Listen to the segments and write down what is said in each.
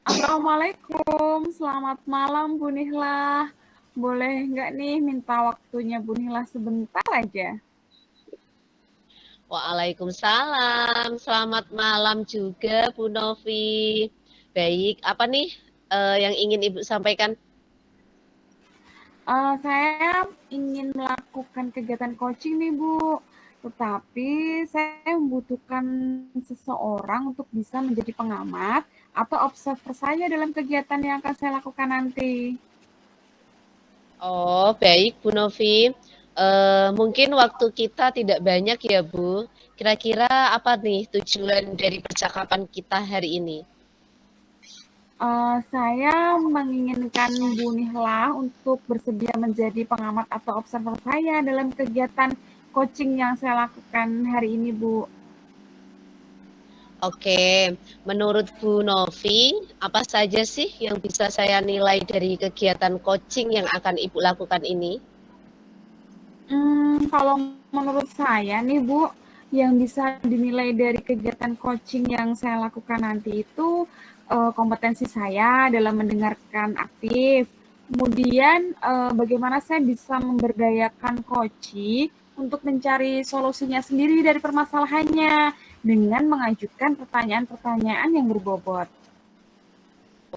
Assalamualaikum, selamat malam Bu Nihlah. Boleh nggak nih minta waktunya Bu Nihlah sebentar aja? Waalaikumsalam, selamat malam juga Bu Novi. Baik, apa nih yang ingin Ibu sampaikan? Saya ingin melakukan kegiatan coaching nih Bu, tetapi saya membutuhkan seseorang untuk bisa menjadi pengamat atau observer saya dalam kegiatan yang akan saya lakukan nanti. Oh, baik Bu Novi. Mungkin waktu kita tidak banyak ya Bu. Kira-kira apa nih tujuan dari percakapan kita hari ini? Saya menginginkan Bu Nihlah untuk bersedia menjadi pengamat atau observer saya dalam kegiatan coaching yang saya lakukan hari ini, Bu. Oke, menurut Bu Novi, apa saja sih yang bisa saya nilai dari kegiatan coaching yang akan Ibu lakukan ini? Kalau menurut saya nih, Bu, yang bisa dinilai dari kegiatan coaching yang saya lakukan nanti itu kompetensi saya dalam mendengarkan aktif. Kemudian bagaimana saya bisa memberdayakan coaching untuk mencari solusinya sendiri dari permasalahannya dengan mengajukan pertanyaan-pertanyaan yang berbobot.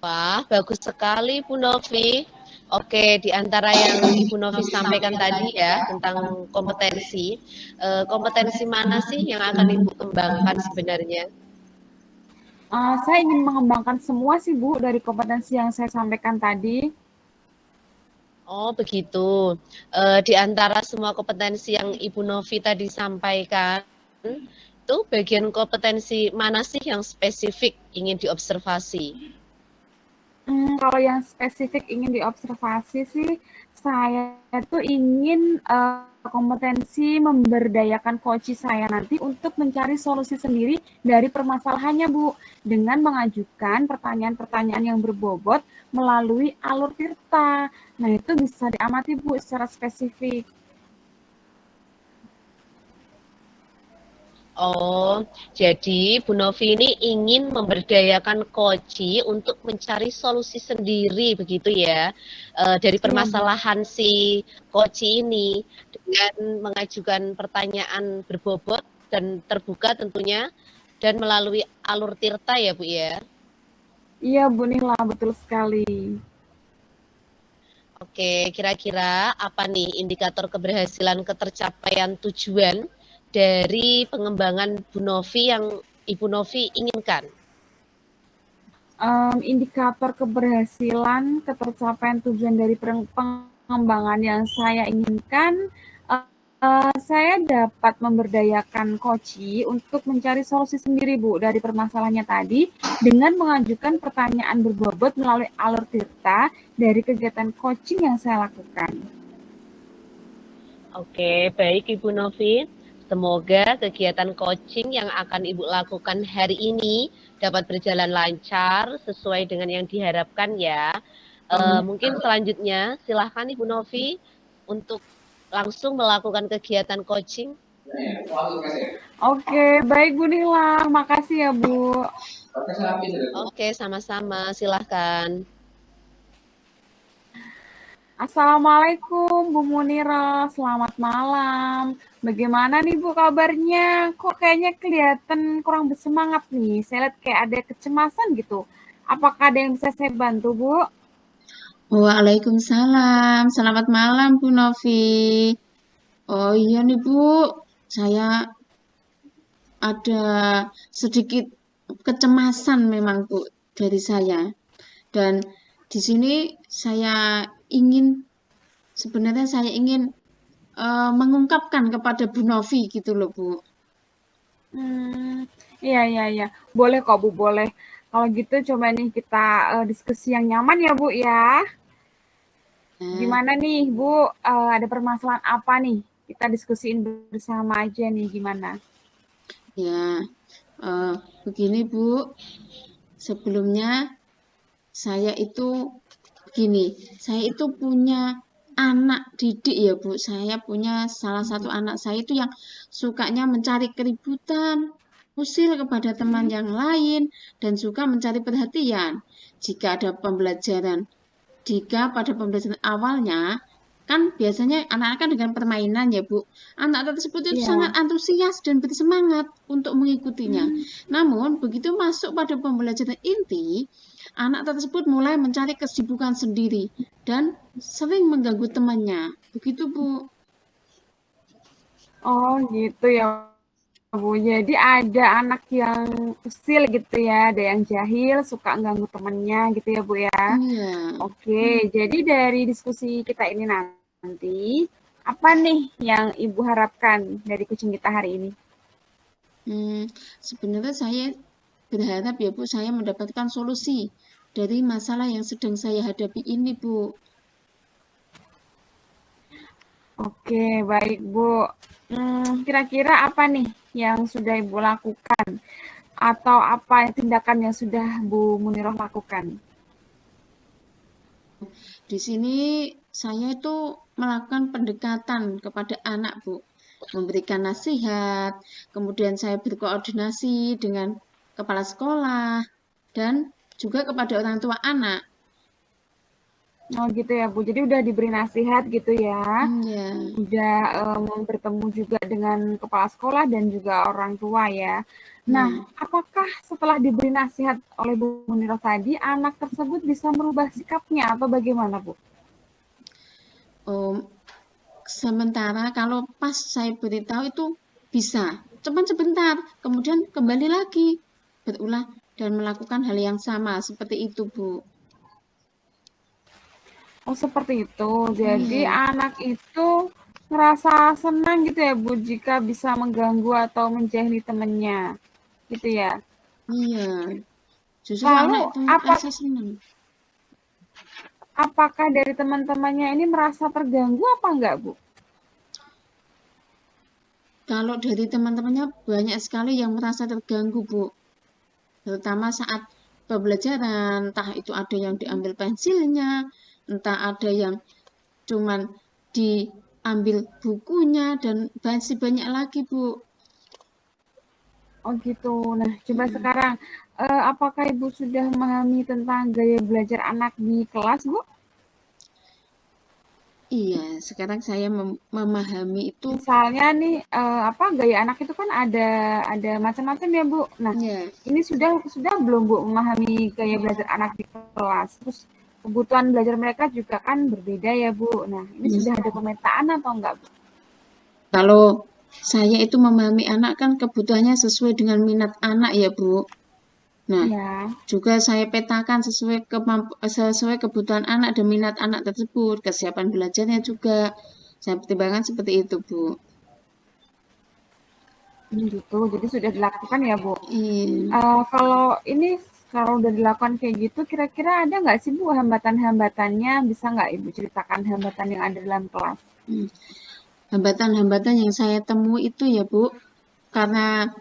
Wah, bagus sekali Bu Novi. Oke, di antara yang Ibu Novi sampaikan tadi ya tentang kompetensi, kompetensi mana sih yang akan Ibu kembangkan sebenarnya? Saya ingin mengembangkan semua sih Bu dari kompetensi yang saya sampaikan tadi. Oh, begitu. Di antara semua kompetensi yang Ibu Novi tadi sampaikan, itu bagian kompetensi mana sih yang spesifik ingin diobservasi? Kalau yang spesifik ingin diobservasi sih, saya tuh ingin kompetensi memberdayakan coach saya nanti untuk mencari solusi sendiri dari permasalahannya, Bu, dengan mengajukan pertanyaan-pertanyaan yang berbobot melalui alur Tirta. Nah, itu bisa diamati, Bu, secara spesifik. Oh, jadi Bu Novi ini ingin memberdayakan Koci untuk mencari solusi sendiri, begitu ya, dari Iya, Bu. permasalahan si Koci ini dengan mengajukan pertanyaan berbobot dan terbuka tentunya dan melalui alur Tirta ya, Bu ya. Iya, Bu Nila, betul sekali. Oke, kira-kira apa nih indikator keberhasilan ketercapaian tujuan dari pengembangan Bu Novi yang Ibu Novi inginkan? Indikator keberhasilan ketercapaian tujuan dari pengembangan yang saya inginkan, saya dapat memberdayakan coach untuk mencari solusi sendiri, Bu, dari permasalahannya tadi dengan mengajukan pertanyaan berbobot melalui alur Tirta dari kegiatan coaching yang saya lakukan. Oke, baik Ibu Novi. Semoga kegiatan coaching yang akan Ibu lakukan hari ini dapat berjalan lancar sesuai dengan yang diharapkan ya. Mungkin selanjutnya silahkan Ibu Novi untuk langsung melakukan kegiatan coaching. Oke, baik Bu Nila, makasih ya Bu. Oke, sama-sama. Silahkan. Assalamualaikum Bu Munira, selamat malam. Bagaimana nih Bu kabarnya? Kok kayaknya kelihatan kurang bersemangat nih? Saya lihat kayak ada kecemasan gitu. Apakah ada yang bisa saya bantu Bu? Waalaikumsalam. Selamat malam, Bu Novi. Oh iya nih, Bu. Saya ada sedikit kecemasan memang, Bu, dari saya. Dan di sini sebenarnya saya ingin mengungkapkan kepada Bu Novi gitu loh, Bu. Iya, iya, iya. Boleh kok Bu, boleh. Kalau gitu coba nih kita diskusi yang nyaman ya Bu ya. Nah, Gimana nih Bu, ada permasalahan apa nih? Kita diskusiin bersama aja nih gimana. ya, begini, Bu. Sebelumnya saya itu Gini, saya itu punya anak didik ya Bu. Saya punya salah satu anak saya itu yang sukanya mencari keributan, usil kepada teman yang lain, dan suka mencari perhatian. jika ada pembelajaran. Jika pada pembelajaran awalnya, kan biasanya anak-anak kan dengan permainan ya Bu, anak tersebut itu Iya. sangat antusias dan bersemangat untuk mengikutinya. Namun begitu masuk pada pembelajaran inti, anak tersebut mulai mencari kesibukan sendiri dan sering mengganggu temannya. Begitu Bu. Oh gitu ya Bu. Jadi ada anak yang usil gitu ya, ada yang jahil, suka ganggu temennya gitu ya Bu ya. Iya. Oke, jadi dari diskusi kita ini nanti, apa nih yang Ibu harapkan dari kucing kita hari ini? Sebenarnya saya berharap ya Bu, saya mendapatkan solusi dari masalah yang sedang saya hadapi ini Bu. Oke, baik Bu. Kira-kira apa nih yang sudah Ibu lakukan? Atau apa tindakan yang sudah Bu Muniroh lakukan? Di sini saya itu melakukan pendekatan kepada anak Bu, memberikan nasihat, kemudian saya berkoordinasi dengan kepala sekolah dan juga kepada orang tua anak. Oh gitu ya Bu, jadi udah diberi nasihat gitu ya. Ya, Udah bertemu juga dengan kepala sekolah dan juga orang tua ya. Nah, apakah setelah diberi nasihat oleh Bu Muniroh tadi, anak tersebut bisa merubah sikapnya atau bagaimana Bu? sementara kalau pas saya beritahu itu bisa, cuman sebentar, kemudian kembali lagi berulah dan melakukan hal yang sama seperti itu Bu. Oh seperti itu. Jadi Iya, anak itu ngerasa senang gitu ya Bu jika bisa mengganggu atau menjahili temannya. Gitu ya. iya. Justru anak Lalu itu merasa senang. apakah dari teman-temannya ini merasa terganggu apa enggak Bu? Kalau dari teman-temannya banyak sekali yang merasa terganggu, Bu. Terutama saat pembelajaran, entah itu ada yang diambil pensilnya, entah ada yang cuman diambil bukunya, dan masih banyak lagi, Bu. Oh gitu. Nah, coba sekarang, apakah Ibu sudah memahami tentang gaya belajar anak di kelas, Bu? Iya, sekarang saya memahami itu. Misalnya nih, gaya anak itu kan ada macam-macam ya, Bu. Nah, Ya, ini sudah belum, Bu, memahami gaya belajar anak di kelas? Terus kebutuhan belajar mereka juga kan berbeda ya, Bu. Nah, ini sudah ada pemetaan atau enggak, Bu? kalau saya itu memahami anak kan kebutuhannya sesuai dengan minat anak ya, Bu. Nah, Ya. juga saya petakan sesuai kebutuhan anak dan minat anak tersebut, kesiapan belajarnya juga. Saya pertimbangkan seperti itu, Bu. Gitu. Jadi sudah dilakukan ya, Bu? Iya. Kalau udah dilakukan kayak gitu, kira-kira ada nggak sih Bu hambatan-hambatannya? Bisa nggak Ibu ceritakan hambatan yang ada dalam kelas? Hmm. Hambatan-hambatan yang saya temui itu ya, Bu, karena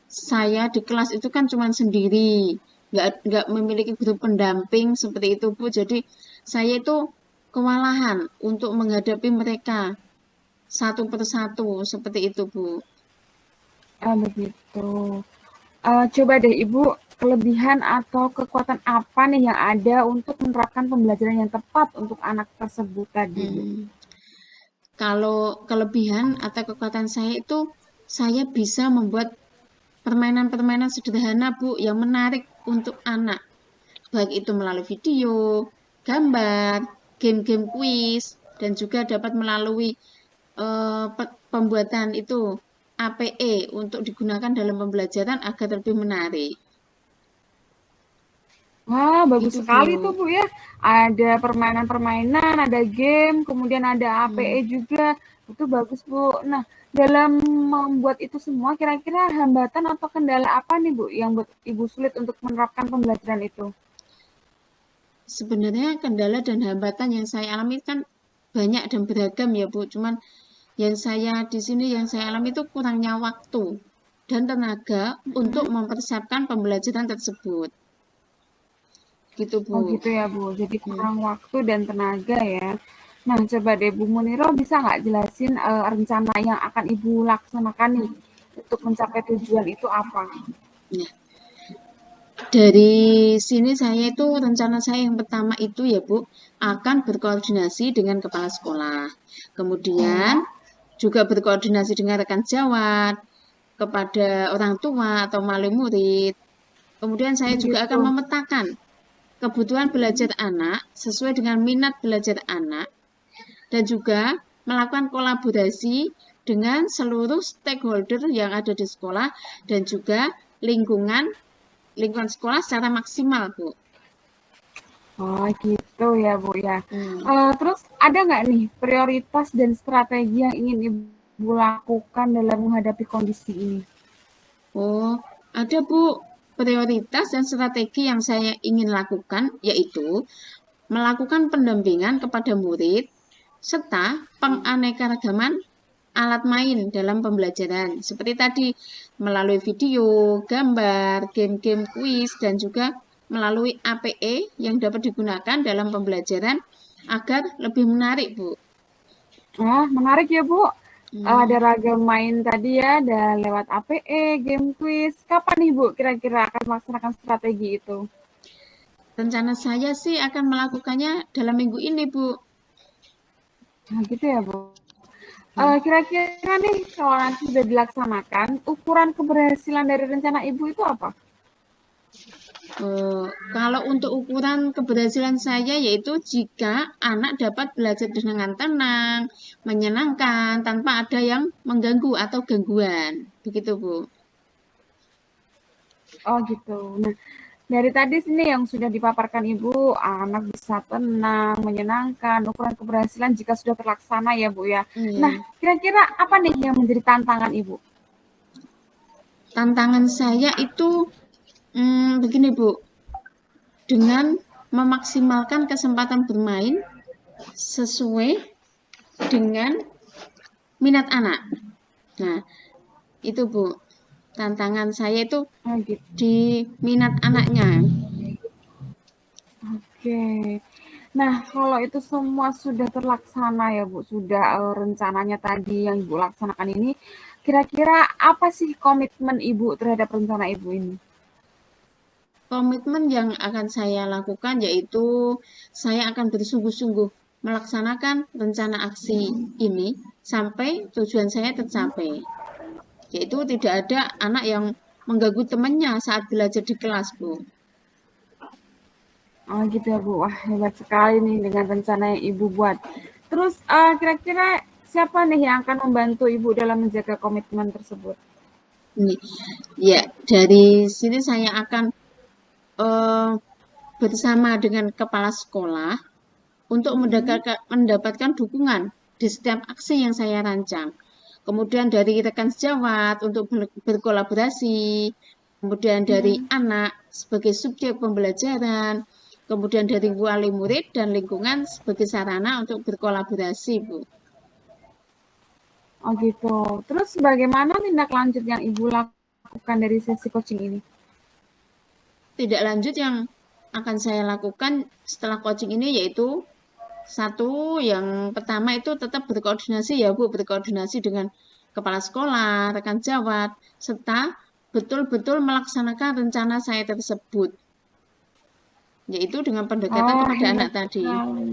saya di kelas itu kan cuma sendiri, nggak memiliki guru pendamping seperti itu, Bu. Jadi saya itu kewalahan untuk menghadapi mereka satu persatu seperti itu, Bu. Ah, begitu. Coba deh Ibu, kelebihan atau kekuatan apa nih yang ada untuk menerapkan pembelajaran yang tepat untuk anak tersebut tadi, Bu? Hmm. Kalau kelebihan atau kekuatan saya itu, saya bisa membuat permainan-permainan sederhana, Bu, yang menarik untuk anak. Baik itu melalui video, gambar, game-game kuis, dan juga dapat melalui pembuatan itu APE untuk digunakan dalam pembelajaran agar lebih menarik. Wah, bagus Itu, Bu. sekali tuh Bu ya. Ada permainan-permainan, ada game, kemudian ada APE juga. Itu bagus Bu. Nah, dalam membuat itu semua, kira-kira hambatan atau kendala apa nih Bu yang buat Ibu sulit untuk menerapkan pembelajaran itu? Sebenarnya kendala dan hambatan yang saya alami kan banyak dan beragam ya, Bu. Cuman yang saya di sini yang saya alami itu kurangnya waktu dan tenaga untuk mempersiapkan pembelajaran tersebut. Gitu, Bu. Oh gitu ya Bu, jadi kurang waktu dan tenaga ya. Nah, coba deh Bu Muniro bisa nggak jelasin rencana yang akan Ibu laksanakan nih untuk mencapai tujuan itu apa? Ya. Dari sini saya itu rencana saya yang pertama itu ya Bu, akan berkoordinasi dengan kepala sekolah. Kemudian juga berkoordinasi dengan rekan sejawat, kepada orang tua atau wali murid. Kemudian saya juga akan Gitu. memetakan kebutuhan belajar anak sesuai dengan minat belajar anak dan juga melakukan kolaborasi dengan seluruh stakeholder yang ada di sekolah dan juga lingkungan sekolah secara maksimal, Bu. Oh gitu ya Bu ya. Hmm. Terus ada nggak nih prioritas dan strategi yang ingin Ibu lakukan dalam menghadapi kondisi ini? Oh, ada Bu. Prioritas dan strategi yang saya ingin lakukan yaitu melakukan pendampingan kepada murid serta penganekaragaman alat main dalam pembelajaran. Seperti tadi, melalui video, gambar, game-game kuis, dan juga melalui APE yang dapat digunakan dalam pembelajaran agar lebih menarik, Bu. Wah, menarik ya Bu. Ada Hmm. ragam main tadi ya, ada lewat APE, game quiz. Kapan nih Bu kira-kira akan melaksanakan strategi itu? Rencana saya sih akan melakukannya dalam minggu ini, Bu. Nah gitu ya Bu. Kira-kira nih kalau nanti sudah dilaksanakan, ukuran keberhasilan dari rencana Ibu itu apa? Kalau untuk ukuran keberhasilan saya yaitu jika anak dapat belajar dengan tenang, menyenangkan, tanpa ada yang mengganggu atau gangguan. Begitu, Bu. Oh gitu. Nah, dari tadi sini yang sudah dipaparkan Ibu, anak bisa tenang, menyenangkan, ukuran keberhasilan jika sudah terlaksana ya Bu ya. Nah, Iya. kira-kira apa nih yang menjadi tantangan Ibu? Tantangan saya itu begini, Bu. Dengan memaksimalkan kesempatan bermain sesuai dengan minat anak. Nah, itu Bu. Tantangan saya itu Oh gitu. di minat anaknya. Oke. Nah, kalau itu semua sudah terlaksana ya Bu, sudah rencananya tadi yang Ibu laksanakan ini, kira-kira apa sih komitmen Ibu terhadap rencana Ibu ini? Komitmen yang akan saya lakukan yaitu saya akan bersungguh-sungguh melaksanakan rencana aksi ini sampai tujuan saya tercapai. Yaitu tidak ada anak yang mengganggu temannya saat belajar di kelas, Bu. Oh gitu ya Bu, wah hebat sekali nih dengan rencana yang Ibu buat. Terus kira-kira siapa nih yang akan membantu Ibu dalam menjaga komitmen tersebut? Ini, ya, dari sini saya akan bersama dengan kepala sekolah untuk mendapatkan dukungan di setiap aksi yang saya rancang. Kemudian dari rekan sejawat untuk berkolaborasi, kemudian dari anak sebagai subjek pembelajaran, kemudian dari wali murid dan lingkungan sebagai sarana untuk berkolaborasi, Bu. Oh gitu. Terus bagaimana tindak lanjut yang Ibu lakukan dari sesi coaching ini? Tidak lanjut yang akan saya lakukan setelah coaching ini yaitu satu, yang pertama itu tetap berkoordinasi ya Bu, berkoordinasi dengan kepala sekolah, rekan sejawat, serta betul-betul melaksanakan rencana saya tersebut, yaitu dengan pendekatan Oh, kepada anak hebat tadi. sekali.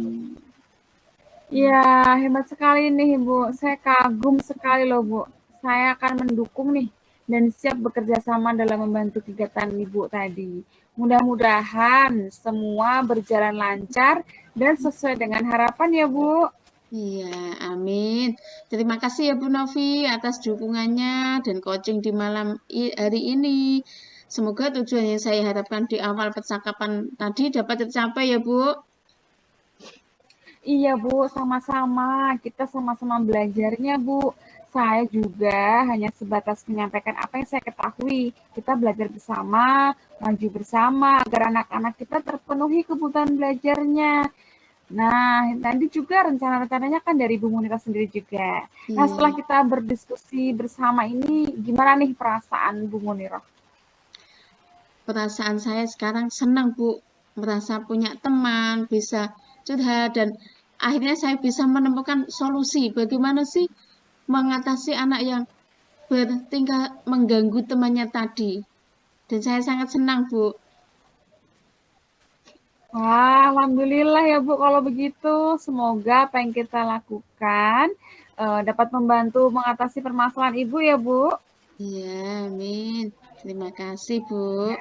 Ya, hebat sekali nih, Bu. Saya kagum sekali loh, Bu. Saya akan mendukung nih dan siap bekerja sama dalam membantu kegiatan Ibu tadi. Mudah-mudahan semua berjalan lancar dan sesuai dengan harapan ya, Bu. Iya, amin. Terima kasih ya Bu Novi atas dukungannya dan coaching di malam hari ini. Semoga tujuan yang saya harapkan di awal percakapan tadi dapat tercapai ya Bu. Iya, Bu, sama-sama. Kita sama-sama belajarnya, Bu. Saya juga hanya sebatas menyampaikan apa yang saya ketahui. Kita belajar bersama, maju bersama, agar anak-anak kita terpenuhi kebutuhan belajarnya. Nah, nanti juga rencana-rencananya kan dari Bu Munira sendiri juga. Nah, setelah Iya. kita berdiskusi bersama ini, gimana nih perasaan Bu Munira? Perasaan saya sekarang senang, Bu, merasa punya teman, bisa curhat, dan akhirnya saya bisa menemukan solusi bagaimana sih mengatasi anak yang bertingkah mengganggu temannya tadi. Dan saya sangat senang, Bu. Wah, alhamdulillah ya Bu kalau begitu. Semoga apa yang kita lakukan dapat membantu mengatasi permasalahan Ibu ya Bu. Iya, amin. Terima kasih, Bu.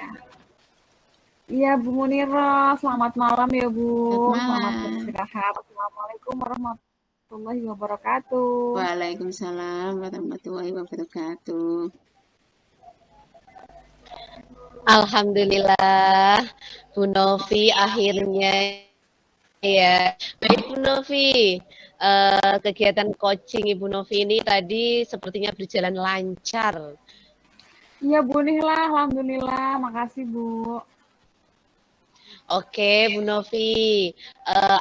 Iya Bu Munira, selamat malam ya Bu. Selamat Selamat malam. beristirahat. Assalamualaikum warahmatullahi wabarakatuh. Waalaikumsalam warahmatullahi wabarakatuh. Alhamdulillah, Bu Novi akhirnya ya. Baik Bu Novi, kegiatan coaching Ibu Novi ini tadi sepertinya berjalan lancar. Iya Bu Nihla, alhamdulillah. Makasih Bu. Oke, Bu Novi,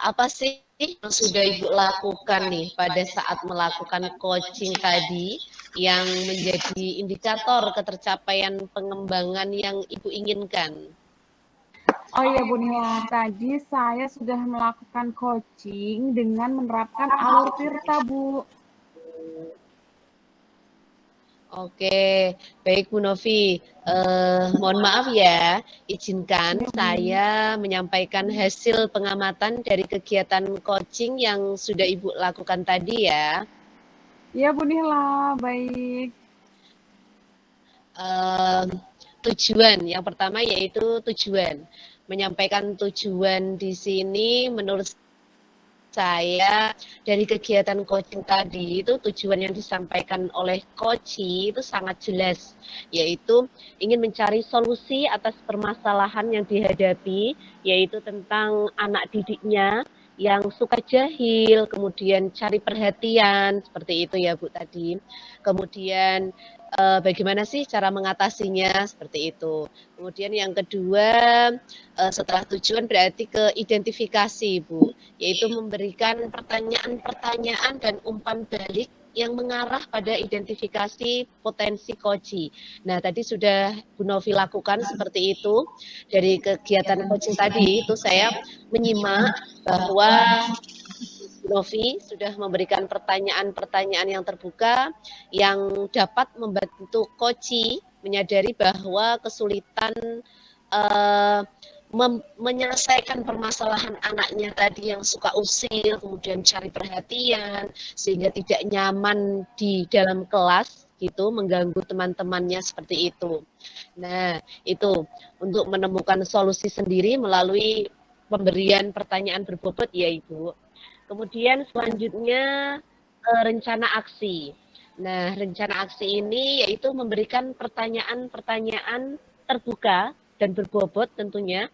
apa sih yang sudah Ibu lakukan nih pada saat melakukan coaching tadi yang menjadi indikator ketercapaian pengembangan yang Ibu inginkan? Oh iya Bu Nihla, tadi saya sudah melakukan coaching dengan menerapkan alur Tirta Bu. Oke, baik Bu Novi. Mohon maaf ya, izinkan Iya Bu. saya menyampaikan hasil pengamatan dari kegiatan coaching yang sudah Ibu lakukan tadi ya. Iya Bu Nihla, baik. Tujuan yang pertama yaitu tujuan. Menyampaikan tujuan di sini menurut saya dari kegiatan coaching tadi itu tujuan yang disampaikan oleh coach itu sangat jelas, yaitu ingin mencari solusi atas permasalahan yang dihadapi, yaitu tentang anak didiknya yang suka jahil, kemudian cari perhatian, seperti itu ya Bu tadi. Kemudian bagaimana sih cara mengatasinya, seperti itu. Kemudian yang kedua, setelah tujuan berarti ke identifikasi Bu, yaitu memberikan pertanyaan-pertanyaan dan umpan balik yang mengarah pada identifikasi potensi coaching. Nah, tadi sudah Bu Novi lakukan seperti itu. Dari kegiatan coaching tadi itu saya menyimak bahwa Bu Novi sudah memberikan pertanyaan-pertanyaan yang terbuka yang dapat membantu coaching menyadari bahwa kesulitan eh, menyelesaikan permasalahan anaknya tadi yang suka usil, kemudian cari perhatian, sehingga tidak nyaman di dalam kelas gitu, mengganggu teman-temannya seperti itu. Nah, itu untuk menemukan solusi sendiri melalui pemberian pertanyaan berbobot ya Ibu. Kemudian selanjutnya rencana aksi. Nah, rencana aksi ini yaitu memberikan pertanyaan-pertanyaan terbuka dan berbobot tentunya,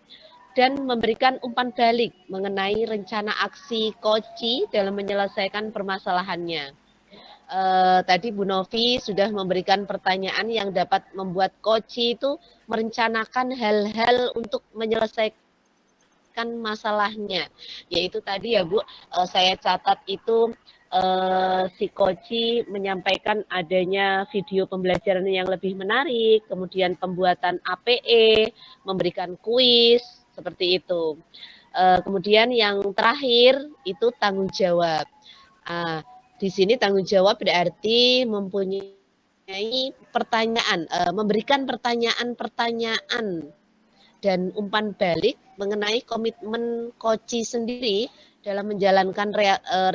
dan memberikan umpan balik mengenai rencana aksi coach dalam menyelesaikan permasalahannya. Tadi Bu Novi sudah memberikan pertanyaan yang dapat membuat coach itu merencanakan hal-hal untuk menyelesaikan masalahnya, yaitu tadi ya Bu, saya catat itu si Koci menyampaikan adanya video pembelajaran yang lebih menarik, kemudian pembuatan APE, memberikan kuis, seperti itu. Kemudian yang terakhir itu tanggung jawab. Di sini tanggung jawab berarti mempunyai pertanyaan, memberikan pertanyaan-pertanyaan dan umpan balik mengenai komitmen Koci sendiri dalam menjalankan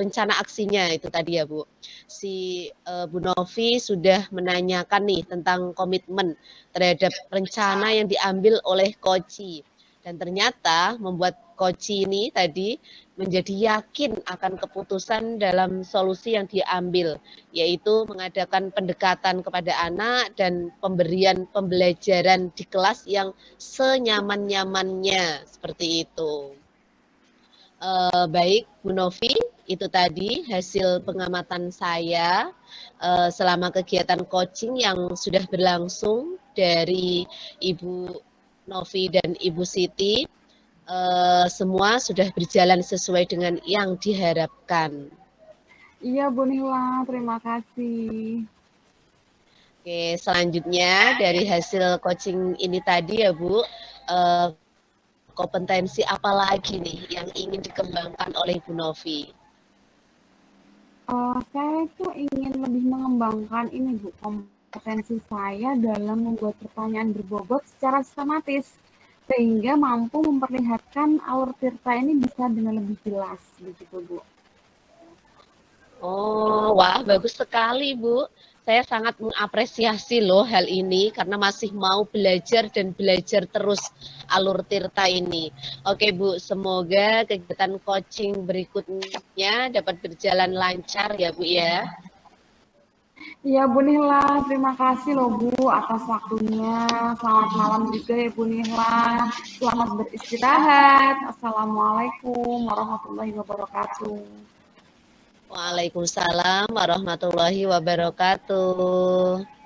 rencana aksinya itu tadi ya Bu. Si Bu Novi sudah menanyakan nih tentang komitmen terhadap rencana yang diambil oleh Koci. Dan ternyata membuat Koci ini tadi menjadi yakin akan keputusan dalam solusi yang diambil, yaitu mengadakan pendekatan kepada anak dan pemberian pembelajaran di kelas yang senyaman-nyamannya, seperti itu. Baik Bu Novi, itu tadi hasil pengamatan saya selama kegiatan coaching yang sudah berlangsung dari Ibu Novi dan Ibu Siti. Semua sudah berjalan sesuai dengan yang diharapkan. Iya Bu Nihla, terima kasih. Oke, selanjutnya dari hasil coaching ini tadi ya Bu, kompetensi apa lagi nih yang ingin dikembangkan oleh Bu Novi? Saya tuh ingin lebih mengembangkan ini Bu, kompetensi saya dalam membuat pertanyaan berbobot secara sistematis. sehingga mampu memperlihatkan alur tirta ini bisa dengan lebih jelas begitu Bu. Oh, wah bagus sekali Bu. Saya sangat mengapresiasi loh hal ini karena masih mau belajar dan belajar terus alur tirta ini. Oke Bu, semoga kegiatan coaching berikutnya dapat berjalan lancar ya Bu ya. Ya Bu Nihla, terima kasih loh Bu atas waktunya. Selamat malam juga ya Bu Nihla. Selamat beristirahat. Assalamualaikum warahmatullahi wabarakatuh. Waalaikumsalam warahmatullahi wabarakatuh.